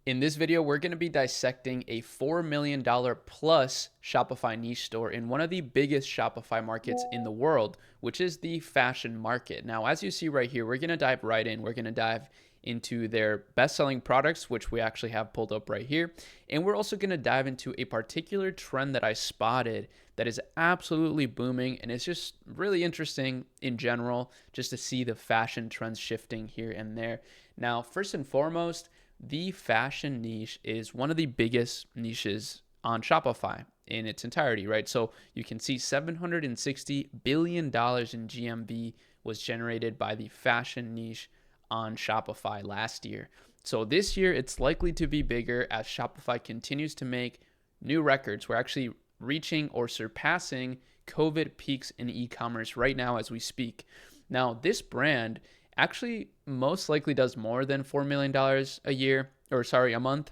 In this video, we're going to be dissecting a $4 million plus Shopify niche store in one of the biggest Shopify markets in the world, which is the fashion market. Now, as you see right here, we're going to dive right in. We're going to dive into their best-selling products, which we actually have pulled up right here. And we're also going to dive into a particular trend that I spotted that is absolutely booming. And it's just really interesting in general, just to see the fashion trends shifting here and there. Now, first and foremost, the fashion niche is one of the biggest niches on Shopify in its entirety, right? So you can see $760 billion in GMV was generated by the fashion niche on Shopify last year. So this year, it's likely to be bigger as Shopify continues to make new records. We're actually reaching or surpassing COVID peaks in e-commerce right now as we speak. Now, this brand actually most likely does more than $4 million a month.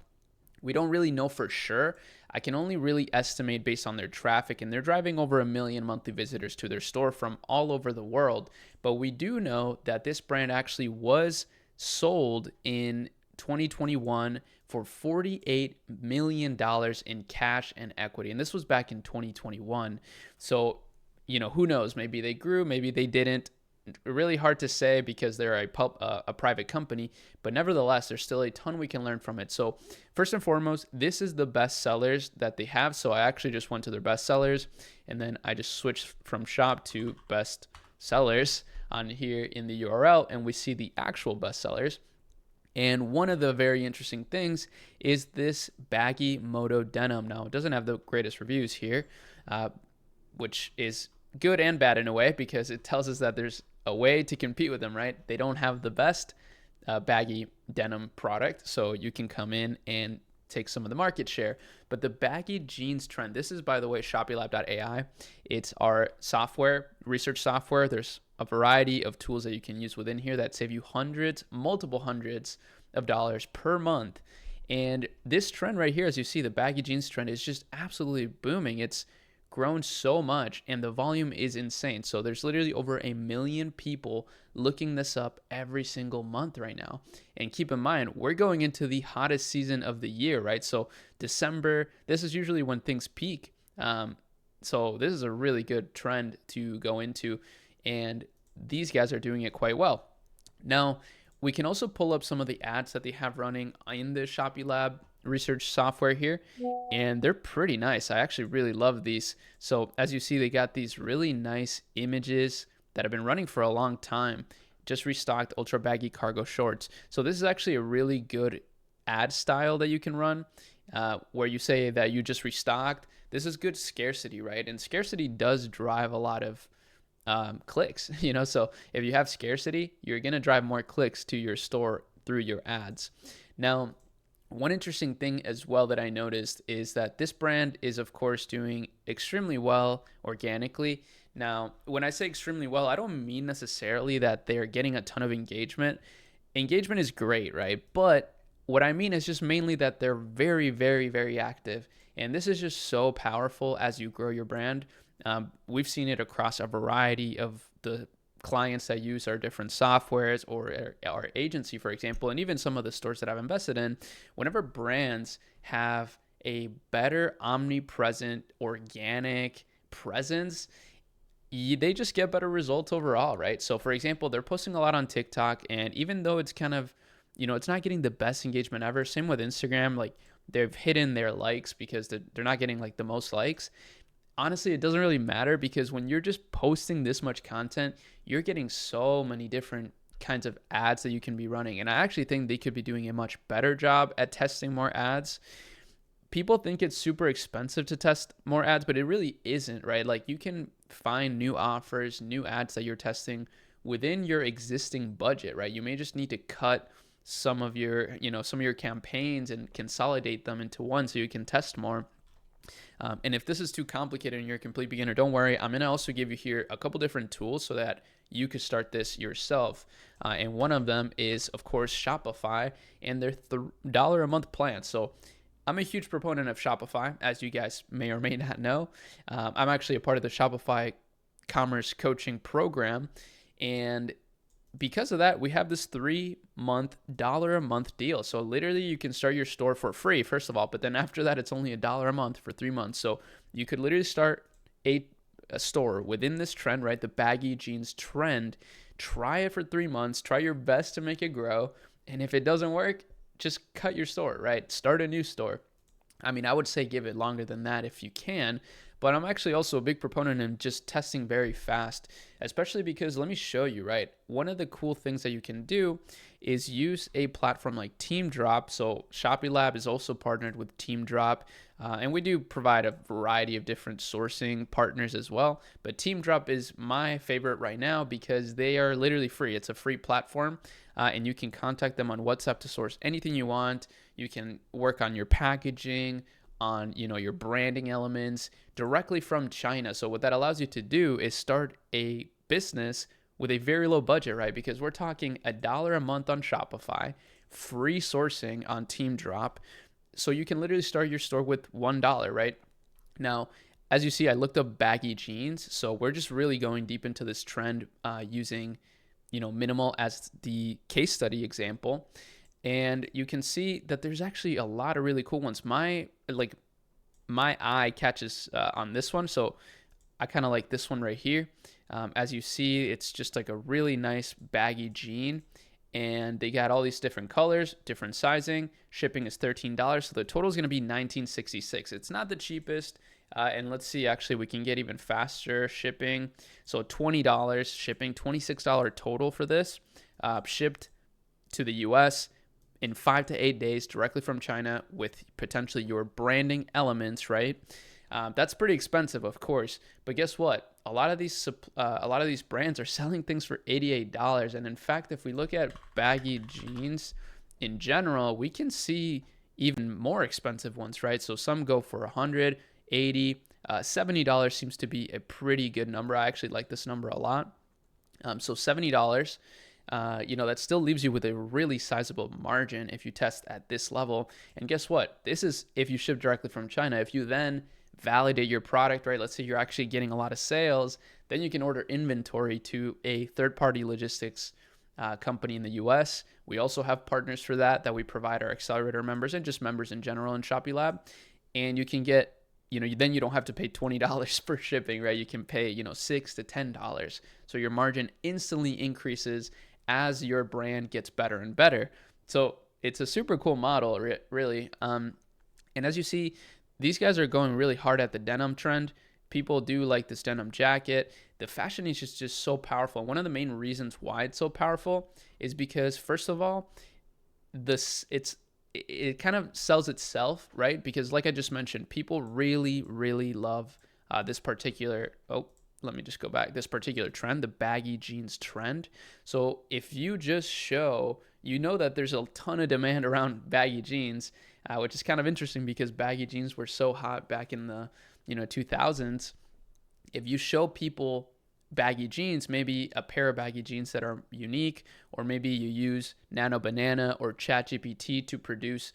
We don't really know for sure. I can only really estimate based on their traffic, and they're driving over 1 million monthly visitors to their store from all over the world. But we do know that this brand actually was sold in 2021 for $48 million in cash and equity. And this was back in 2021. So, who knows? Maybe they grew, maybe they didn't. Really hard to say because they're a private company, but nevertheless, there's still a ton we can learn from it. So first and foremost, this is the best sellers that they have. So I actually just went to their best sellers, and then I just switched from shop to best sellers on here in the URL, and we see the actual best sellers. And one of the very interesting things is this baggy moto denim. Now, it doesn't have the greatest reviews here, which is good and bad in a way, because it tells us that there's a way to compete with them, right? They don't have the best baggy denim product, so you can come in and take some of the market share. But the baggy jeans trend, this is, by the way, ShoppyLab.ai. It's our software, research software. There's a variety of tools that you can use within here that save you multiple hundreds of dollars per month. And this trend right here, as you see, the baggy jeans trend is just absolutely booming. It's grown so much, and the volume is insane. So there's literally over 1 million people looking this up every single month right now. And keep in mind, we're going into the hottest season of the year, right? So December, this is usually when things peak. So this is a really good trend to go into, and these guys are doing it quite well. Now, we can also pull up some of the ads that they have running in the ShoppyLab research software here, and they're pretty nice. I actually really love these. So as you see, they got these really nice images that have been running for a long time. Just restocked ultra baggy cargo shorts. So this is actually a really good ad style that you can run, where you say that you just restocked. This is good scarcity, right? And scarcity does drive a lot of clicks, so if you have scarcity, you're going to drive more clicks to your store through your ads. Now, one interesting thing as well that I noticed is that this brand is, of course, doing extremely well organically. Now, when I say extremely well, I don't mean necessarily that they're getting a ton of engagement. Engagement is great, right? But what I mean is just mainly that they're very, very, very active. And this is just so powerful as you grow your brand. We've seen it across a variety of the clients that use our different softwares or our agency, for example, and even some of the stores that I've invested in. Whenever brands have a better omnipresent organic presence, they just get better results overall, right? So for example, they're posting a lot on TikTok, and even though it's kind of, it's not getting the best engagement ever, same with Instagram, like they've hidden their likes because they're not getting like the most likes. Honestly, it doesn't really matter, because when you're just posting this much content, you're getting so many different kinds of ads that you can be running. And I actually think they could be doing a much better job at testing more ads. People think it's super expensive to test more ads, but it really isn't, right? Like, you can find new offers, new ads that you're testing within your existing budget, right? You may just need to cut some of your campaigns and consolidate them into one so you can test more. And if this is too complicated and you're a complete beginner, don't worry. I'm going to also give you here a couple different tools so that you could start this yourself. And one of them is, of course, Shopify and their $1 a month plan. So I'm a huge proponent of Shopify, as you guys may or may not know. I'm actually a part of the Shopify commerce coaching program. And because of that, we have this 3-month dollar a month deal. So literally you can start your store for free, first of all, but then after that, it's only a dollar a month for 3 months. So you could literally start a, a store within this trend, right? The baggy jeans trend. Try it for 3 months, try your best to make it grow. And if it doesn't work, just cut your store, right? Start a new store. I mean, I would say give it longer than that if you can, but I'm actually also a big proponent in just testing very fast, especially because let me show you, right? One of the cool things that you can do is use a platform like Team Drop. So Shopee Lab is also partnered with Team Drop, and we do provide a variety of different sourcing partners as well. But Team Drop is my favorite right now because they are literally free. It's a free platform, and you can contact them on WhatsApp to source anything you want. You can work on your packaging, on your branding elements directly from China. So what that allows you to do is start a business with a very low budget, right? Because we're talking a dollar a month on Shopify, free sourcing on Team Drop. So you can literally start your store with $1, right? Now, as you see, I looked up baggy jeans. So we're just really going deep into this trend using, minimal as the case study example. And you can see that there's actually a lot of really cool ones. My eye catches on this one, so I kind of like this one right here. As you see, it's just like a really nice baggy jean, and they got all these different colors, different sizing. Shipping is $13, so the total is going to be $19.66. It's not the cheapest, and let's see, actually we can get even faster shipping. So $20 shipping, $26 total for this, shipped to the US in 5 to 8 days directly from China with potentially your branding elements, right? That's pretty expensive, of course, but guess what? A lot of these brands are selling things for $88, and in fact, if we look at baggy jeans in general, we can see even more expensive ones, right? So some go for $100, $80, $70 seems to be a pretty good number. I actually like this number a lot. So $70. That still leaves you with a really sizable margin if you test at this level. And guess what? This is if you ship directly from China. If you then validate your product, right? Let's say you're actually getting a lot of sales, then you can order inventory to a third-party logistics company in the US. We also have partners for that we provide our accelerator members and just members in general in Shopee Lab. And you can get, then you don't have to pay $20 for shipping, right? You can pay, $6 to $10. So your margin instantly increases as your brand gets better and better. So it's a super cool model, really. And as you see, these guys are going really hard at the denim trend. People do like this denim jacket. The fashion niche is just so powerful. One of the main reasons why it's so powerful is because, first of all, it kind of sells itself, right? Because like I just mentioned, people really, really love this particular, this particular trend, the baggy jeans trend. So if you just show, that there's a ton of demand around baggy jeans, which is kind of interesting because baggy jeans were so hot back in the 2000s. If you show people baggy jeans, maybe a pair of baggy jeans that are unique, or maybe you use Nano Banana or ChatGPT to produce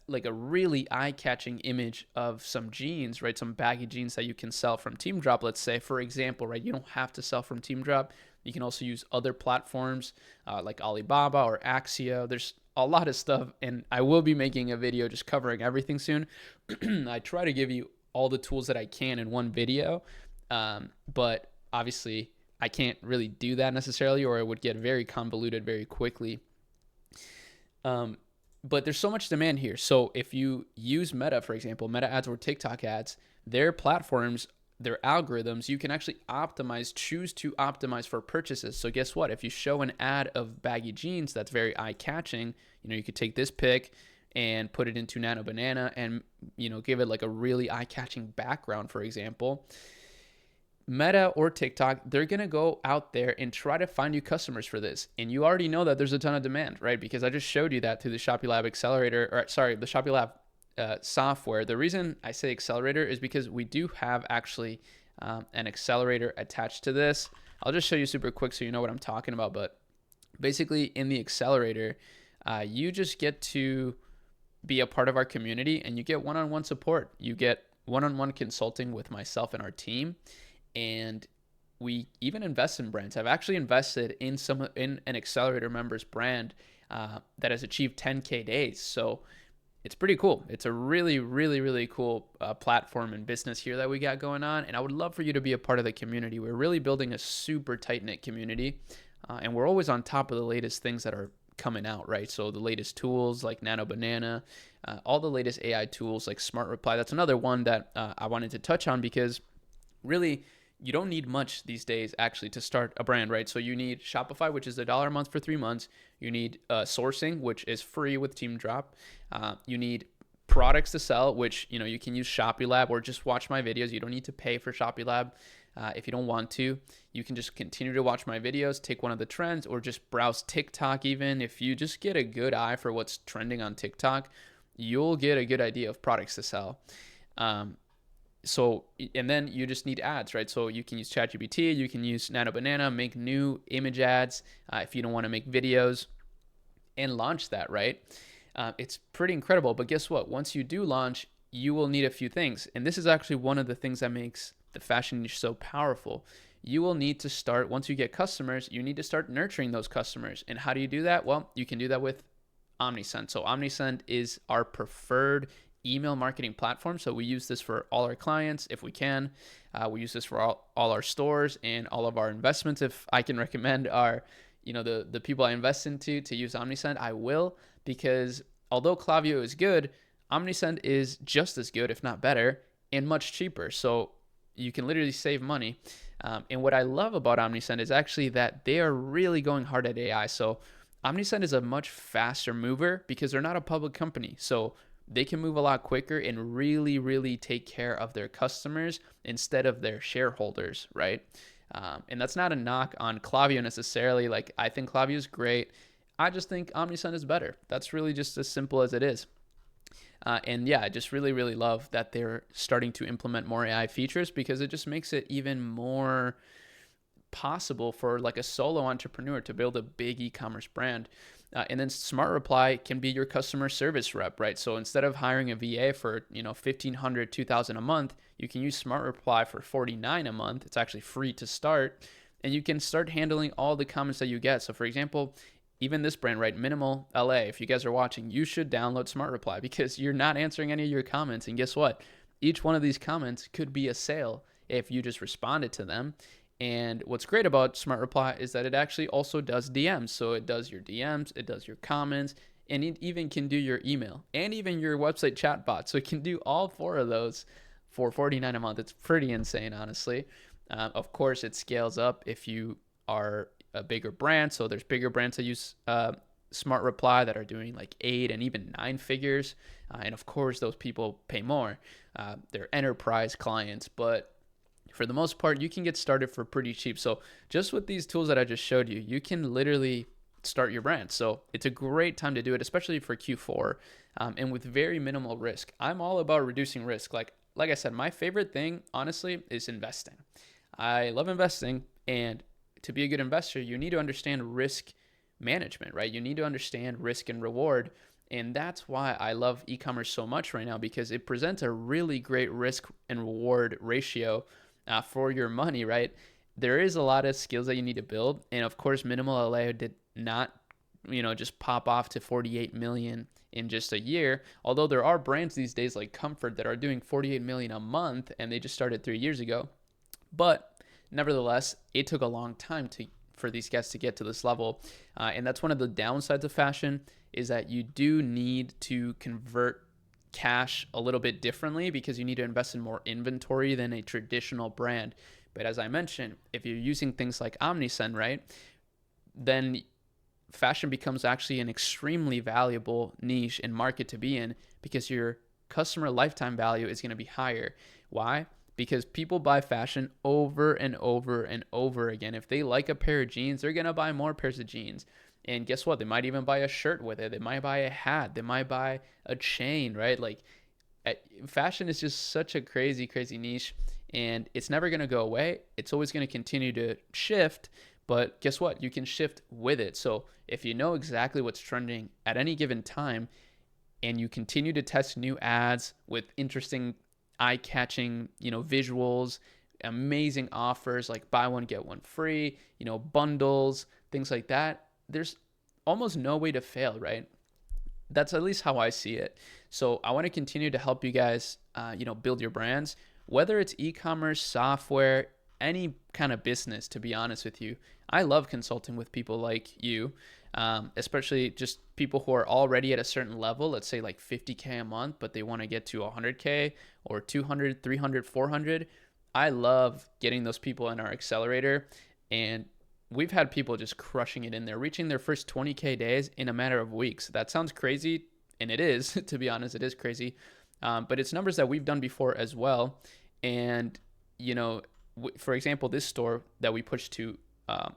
like a really eye-catching image of some jeans, right? Some baggy jeans that you can sell from Team Drop, let's say, for example, right? You don't have to sell from Team Drop. You can also use other platforms like Alibaba or Axio. There's a lot of stuff, and I will be making a video just covering everything soon. I try to give you all the tools that I can in one video, but obviously I can't really do that necessarily, or it would get very convoluted very quickly. But there's so much demand here. So if you use Meta, for example, Meta ads or TikTok ads, their platforms, their algorithms, you can actually choose to optimize for purchases. So guess what? If you show an ad of baggy jeans that's very eye-catching, you could take this pic and put it into Nano Banana and, give it like a really eye-catching background, for example. Meta or TikTok, they're going to go out there and try to find you customers for this. And you already know that there's a ton of demand, right? Because I just showed you that through the Shopee Lab the Shopee Lab software. The reason I say accelerator is because we do have actually an accelerator attached to this. I'll just show you super quick so you know what I'm talking about. But basically in the accelerator, you just get to be a part of our community and you get one-on-one support. You get one-on-one consulting with myself and our team. And we even invest in brands. I've actually invested in an accelerator member's brand that has achieved 10K days. So it's pretty cool. It's a really, really, really cool platform and business here that we got going on. And I would love for you to be a part of the community. We're really building a super tight knit community, and we're always on top of the latest things that are coming out, right? So the latest tools like Nano Banana, all the latest AI tools like Smart Reply. That's another one that I wanted to touch on, because really, you don't need much these days actually to start a brand, right? So you need Shopify, which is $1 a month for 3 months. You need sourcing, which is free with Team Drop. You need products to sell, which you can use ShopiLab or just watch my videos. You don't need to pay for ShopiLab if you don't want to. You can just continue to watch my videos, take one of the trends, or just browse TikTok. Even if you just get a good eye for what's trending on TikTok, you'll get a good idea of products to sell. And then you just need ads, right? So you can use ChatGPT, you can use Nano Banana, make new image ads if you don't want to make videos, and launch that, right? It's pretty incredible. But guess what? Once you do launch, you will need a few things. And this is actually one of the things that makes the fashion niche so powerful. You will need to start, once you get customers, you need to start nurturing those customers. And how do you do that? Well, you can do that with OmniSend. So OmniSend is our preferred email marketing platform. So we use this for all our clients if we can. We use this for all our stores and all of our investments. If I can recommend the people I invest into to use OmniSend, I will, because although Klaviyo is good, OmniSend is just as good, if not better, and much cheaper. So you can literally save money. And what I love about OmniSend is actually that they are really going hard at AI. So OmniSend is a much faster mover because they're not a public company. So they can move a lot quicker and really, really take care of their customers instead of their shareholders, right? And that's not a knock on Klaviyo necessarily. Like, I think Klaviyo is great. I just think OmniSend is better. That's really just as simple as it is. And yeah, I just really, really love that they're starting to implement more AI features, because it just makes it even more possible for like a solo entrepreneur to build a big e-commerce brand. And then Smart Reply can be your customer service rep, right? So instead of hiring a VA for $1,500, $2,000 a month, you can use Smart Reply for $49 a month. It's actually free to start, and you can start handling all the comments that you get. So for example, even this brand, right, Minimal LA, if you guys are watching, you should download Smart Reply, because you're not answering any of your comments. And guess what? Each one of these comments could be a sale if you just responded to them. And what's great about Smart Reply is that it actually also does DMs. So it does your DMs, it does your comments, and it even can do your email and even your website chatbot. So it can do all 4 of those for $49 a month. It's pretty insane, honestly. Of course, it scales up if you are a bigger brand. So there's bigger brands that use Smart Reply that are doing like 8 and even 9 figures. And of course, those people pay more. They're enterprise clients, but for the most part, you can get started for pretty cheap. So just with these tools that I just showed you, you can literally start your brand. So it's a great time to do it, especially for Q4, and with very minimal risk. I'm all about reducing risk. Like I said, my favorite thing, honestly, is investing. I love investing, and to be a good investor, you need to understand risk management, right? You need to understand risk and reward. And that's why I love e-commerce so much right now, because it presents a really great risk and reward ratio for your money, right? There is a lot of skills that you need to build. And of course, Minimal LA did not, just pop off to 48 million in just a year. Although there are brands these days like Comfort that are doing 48 million a month, and they just started 3 years ago. But nevertheless, it took a long time for these guys to get to this level. And that's one of the downsides of fashion, is that you do need to convert cash a little bit differently, because you need to invest in more inventory than a traditional brand. But as I mentioned, if you're using things like OmniSend, right, then fashion becomes actually an extremely valuable niche and market to be in, because your customer lifetime value is going to be higher. Why? Because people buy fashion over and over and over again. If they like a pair of jeans, they're going to buy more pairs of jeans. And guess what? They might even buy a shirt with it. They might buy a hat. They might buy a chain, right? Like, fashion is just such a crazy, crazy niche, and it's never going to go away. It's always going to continue to shift, but guess what? You can shift with it. So if you know exactly what's trending at any given time, and you continue to test new ads with interesting, eye-catching, visuals, amazing offers like buy one, get one free, bundles, things like that. There's almost no way to fail, right? That's at least how I see it. So I want to continue to help you guys, build your brands, whether it's e-commerce, software, any kind of business. To be honest with you, I love consulting with people like you, especially just people who are already at a certain level. Let's say like 50K a month, but they want to get to 100K or 200, 300, 400. I love getting those people in our accelerator, and we've had people just crushing it in there, reaching their first 20K days in a matter of weeks. That sounds crazy, and it is, to be honest, it is crazy. But it's numbers that we've done before as well. And, for example, this store that we pushed to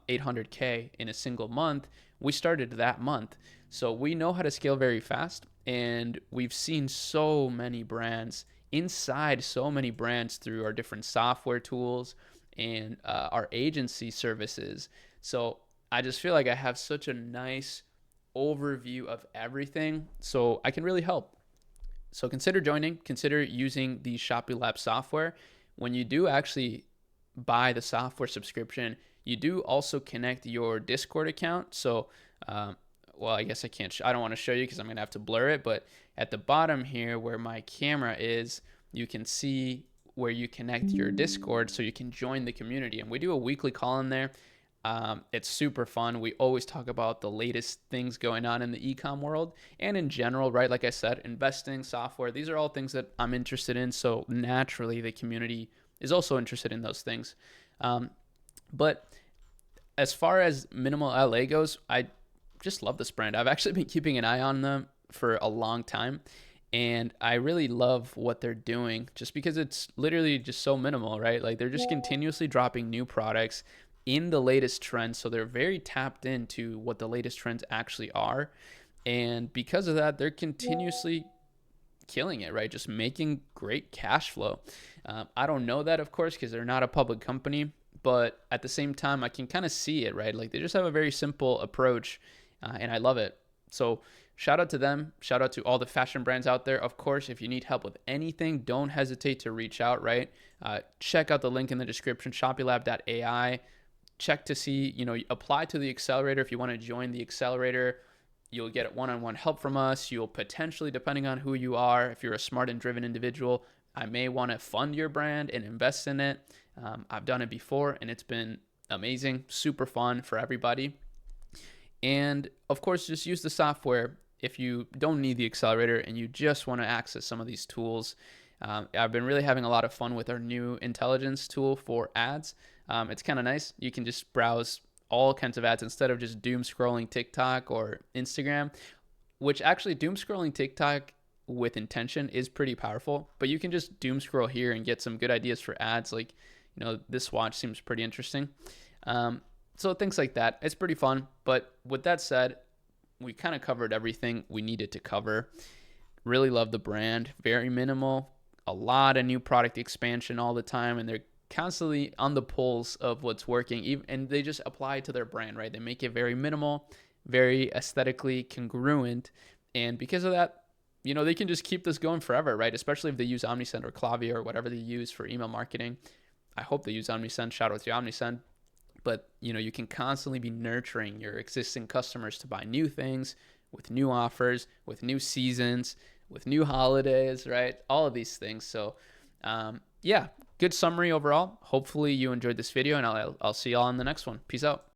800K in a single month, we started that month. So we know how to scale very fast, and we've seen so many brands inside so many brands through our different software tools and our agency services. So I just feel like I have such a nice overview of everything, so I can really help. So consider joining, consider using the Shopee Lab software. When you do actually buy the software subscription, you do also connect your Discord account. So, well, I guess I don't want to show you because I'm going to have to blur it, but at the bottom here where my camera is, you can see where you connect your Discord so you can join the community. And we do a weekly call in there. It's super fun. We always talk about the latest things going on in the e-com world and in general, right? Like I said, investing, software, these are all things that I'm interested in. So naturally, the community is also interested in those things. But as far as Minimal LA goes, I just love this brand. I've actually been keeping an eye on them for a long time, and I really love what they're doing just because it's literally just so minimal, right? Like they're just continuously dropping new products in the latest trends. So they're very tapped into what the latest trends actually are. And because of that, they're continuously killing it, right? Just making great cash flow. I don't know that, of course, because they're not a public company, but at the same time, I can kind of see it, right? Like they just have a very simple approach, and I love it. So shout out to them. Shout out to all the fashion brands out there. Of course, if you need help with anything, don't hesitate to reach out, right? Check out the link in the description, shopifylab.ai. Check to see, apply to the accelerator. If you want to join the accelerator, you'll get one-on-one help from us. You'll potentially, depending on who you are, if you're a smart and driven individual, I may want to fund your brand and invest in it. I've done it before, and it's been amazing, super fun for everybody. And of course, just use the software if you don't need the accelerator and you just want to access some of these tools. I've been really having a lot of fun with our new intelligence tool for ads. It's kind of nice. You can just browse all kinds of ads instead of just doom scrolling TikTok or Instagram, which actually doom scrolling TikTok with intention is pretty powerful, but you can just doom scroll here and get some good ideas for ads. Like, this watch seems pretty interesting. So things like that. It's pretty fun. But with that said, we kind of covered everything we needed to cover. Really love the brand. Very minimal. A lot of new product expansion all the time, and they're constantly on the pulse of what's working, and they just apply to their brand, right? They make it very minimal, very aesthetically congruent, and because of that, they can just keep this going forever, right? Especially if they use Omnisend or Klaviyo or whatever they use for email marketing. I hope they use Omnisend. Shout out to Omnisend. But you can constantly be nurturing your existing customers to buy new things with new offers, with new seasons, with new holidays, right? All of these things. So yeah, good summary overall. Hopefully you enjoyed this video, and I'll see y'all in the next one. Peace out.